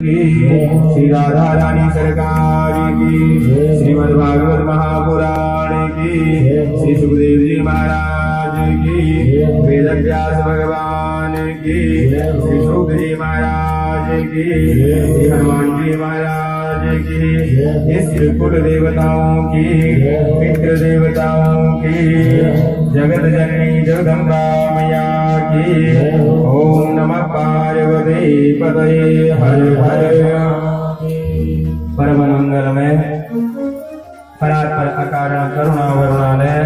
की, श्री राधा रानी सरकार की, श्रीमद् भागवत महापुराण की, श्री सुखदेव जी महाराज की, वेद व्यास भगवान की, श्री सुख जी महाराज की, श्री हनुमान जी महाराज की, इष्ट कुल देवताओं की, पितृ देवताओं की, जगत जननी जगदम्बा मैया की। ओम नमः पार्वती पतये हर हर। परम मंगलमय परात्पर अकारण करुणा वरुणालय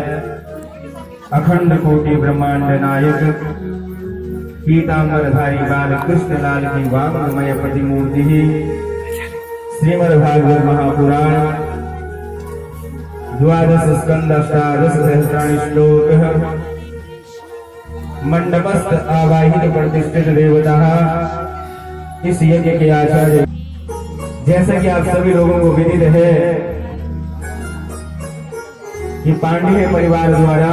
अखंड कोटि ब्रह्मांड नायक पीतांबरधारी बाल कृष्ण लाल की वांगमय प्रतिमूर्ति श्रीमद् भागवत महापुराण द्वादश स्कंद अष्टादश सहस्राणि श्लोक मंडपस्थ आवाहित प्रतिष्ठित देवता इस यज्ञ के आचार्य। जैसा कि आप सभी लोगों को विदित है कि पांडेय परिवार द्वारा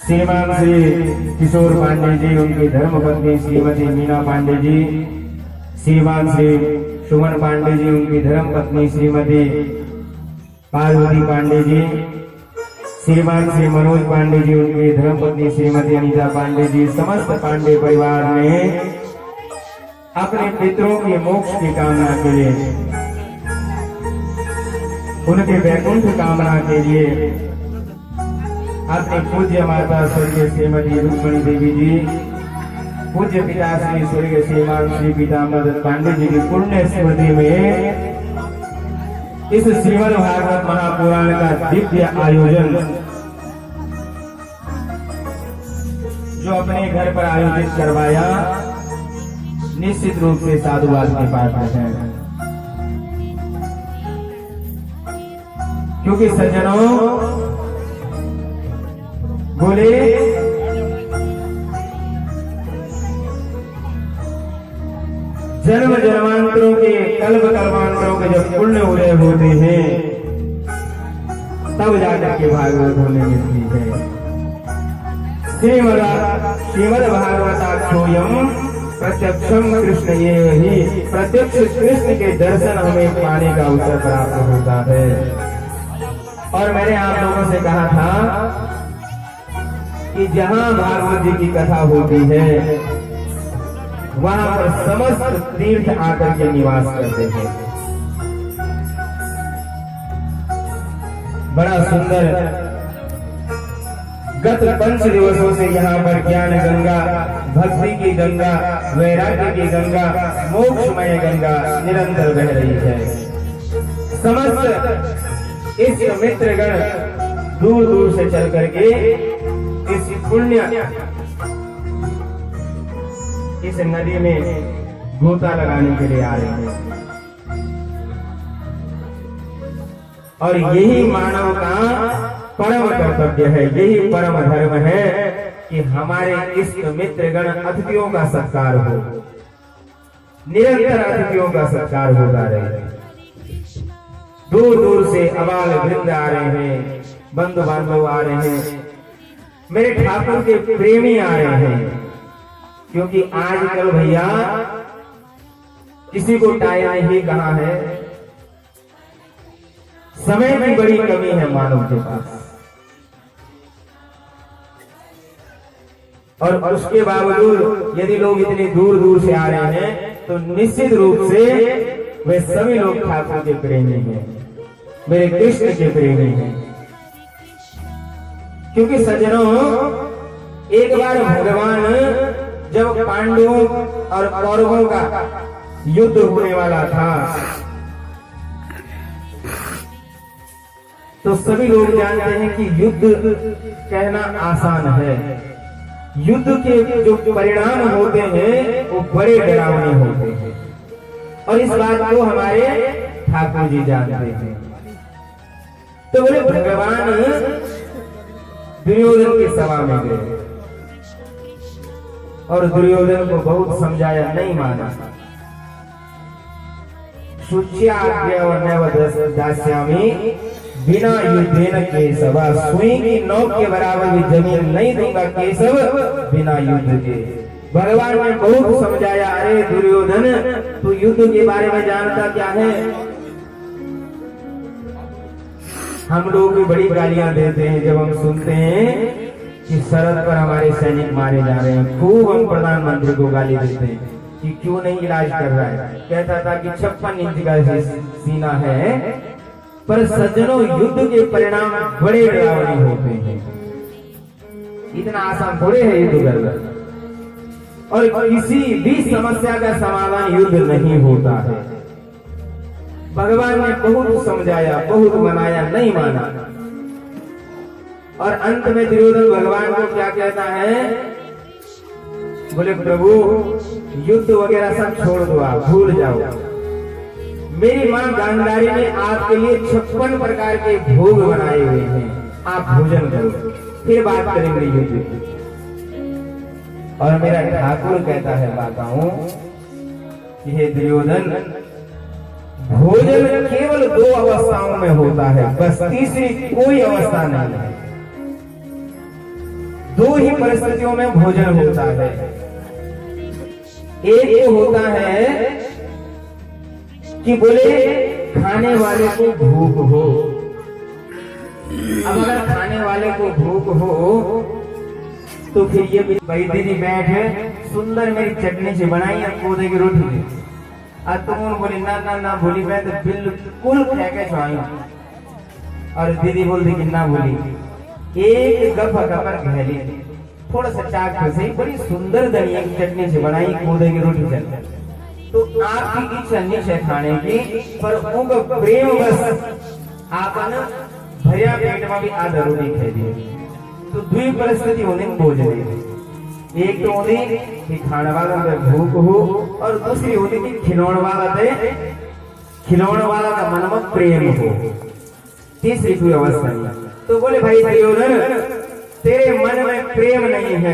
श्रीमान श्री किशोर पांडे जी, उनकी धर्मपत्नी श्रीमती मीना पांडे जी, श्रीमान श्री सुमन पांडे जी, उनकी धर्मपत्नी श्रीमती पार्वती पांडे जी, श्रीमान श्री मनोज पांडे जी, उनकी धर्मपत्नी श्रीमती अनीता पांडे जी, समस्त पांडे परिवार ने अपने पितरों के मोक्ष की कामना के लिए, उनके वैकुंठ कामना के लिए अपने पूज्य माता स्वर्गीय श्रीमती रुक्मणी देवी जी, पूज्य पिता श्री स्वर्गीय श्रीमान श्री पीताम्बर पांडे जी की पुण्य स्मृति में इस श्रीमद् भागवत महापुराण का दिव्य आयोजन जो अपने घर पर आयोजित करवाया, निश्चित रूप से साधुवाद के पात्र है। क्योंकि सज्जनों बोले जन्म जन्मांतरों के कल्प कल्पांतरों के जब पुण्य उदय होते हैं तब जाकर के भागवत होने मिलती है। श्रीमद् भागवताख्योयम प्रत्यक्षम कृष्ण, ये ही प्रत्यक्ष कृष्ण के दर्शन हमें पाने का अवसर प्राप्त होता है। और मैंने आप लोगों से कहा था कि जहां भागवत जी की कथा होती है वहां पर समस्त तीर्थ आकर के निवास करते हैं। बड़ा सुंदर गत 5 दिवसों से यहाँ पर ज्ञान गंगा, भक्ति की गंगा, वैराग्य की गंगा, मोक्षमय गंगा निरंतर बह रही है। समस्त इस मित्रगण दूर दूर से चल करके इस पुण्य इस नदी में गोता लगाने के लिए आ रहे हैं। और यही मानव का परम कर्तव्य है, यही परम धर्म है कि हमारे इष्ट मित्रगण अतिथियों का सत्कार हो, निरंतर अतिथियों का सत्कार होता रहे। दूर दूर से अबाल वृंद आ रहे हैं, बंधु बांधव आ रहे हैं, मेरे ठाकुर के प्रेमी आ रहे हैं। क्योंकि आजकल भैया किसी को टाइम ही कहाँ है, समय की बड़ी कमी है मानव के पास। और उसके बावजूद यदि लोग इतनी दूर दूर से आ रहे हैं तो निश्चित रूप से वे सभी लोग ठाकुर के प्रेमी हैं, मेरे कृष्ण के प्रेमी हैं। क्योंकि सज्जनों, एक बार भगवान जब पांडवों और कौरवों का युद्ध होने वाला था तो सभी लोग जानते हैं कि युद्ध कहना आसान है, युद्ध के जो परिणाम होते हैं वो बड़े डरावने होते हैं। और इस बात को हमारे ठाकुर जी जानते हैं। तो बोले भगवान दुर्योधन की सभा में गए और दुर्योधन को बहुत समझाया, नहीं माना। दास्यामी बिना युद्धेन केशव, सुई की नोक के बराबर भी जमीन नहीं दूंगा केशव बिना युद्ध के। भगवान ने बहुत समझाया, अरे दुर्योधन तू युद्ध के बारे में जानता क्या है? हम लोग भी बड़ी गालियां देते हैं जब हम सुनते हैं कि सरहद पर हमारे सैनिक मारे जा रहे हैं। खूब हम प्रधानमंत्री को गाली देते हैं कि क्यों नहीं इलाज कर रहा है। कहता था कि 56 इंच का सीना है। पर सज्जनों, युद्ध के परिणाम बड़े डरावने होते हैं। इतना आसान थोड़े है युद्ध करना। और किसी भी समस्या का समाधान युद्ध नहीं होता है। भगवान ने बहुत समझाया, बहुत मनाया, नहीं माना। और अंत में दुर्योधन भगवान को क्या कहता है? बोले प्रभु युद्ध वगैरह सब छोड़ दो, आप भूल जाओ। मेरी मां गांधारी ने आपके लिए 56 प्रकार के भोग बनाए हुए हैं, आप भोजन करो, फिर बात करेंगे युद्ध की। और मेरा ठाकुर कहता है माताओं कि हे दुर्योधन, भोजन केवल 2 अवस्थाओं में होता है, बस तीसरी कोई अवस्था नहीं है। 2 ही परिस्थितियों में भोजन होता है। एक होता है कि बोले खाने वाले को भूख हो। अब अगर खाने वाले को भूख हो तो फिर ये भाई दीदी बैठे सुंदर मेरी चटनी से बनाई है कोदे की रोटी थी। और तुम बोली ना ना ना बोली, मैं तो बिल्कुल फेंके छुआई। और दीदी बोलती कि ना बोली, एक गप गहली थोड़ा सा चाक से बड़ी सुंदर धनिया की चटनी से बनाई कोदे की रोटी चल। तो आपकी इच्छा नहीं है खाने की, पर उनका प्रेम बस आपने भरिया पेट में भी आधा रोटी खाई दी। तो 2 परिस्थिति होने भोजन। एक तो होती कि खाने वाला में भूख हो, और दूसरी होती कि खिलौने वाला का मन में प्रेम हो। तीसरी कोई अवस्था नहीं। तो बोले भाई दुर्योधन, तेरे मन में प्रेम नहीं है।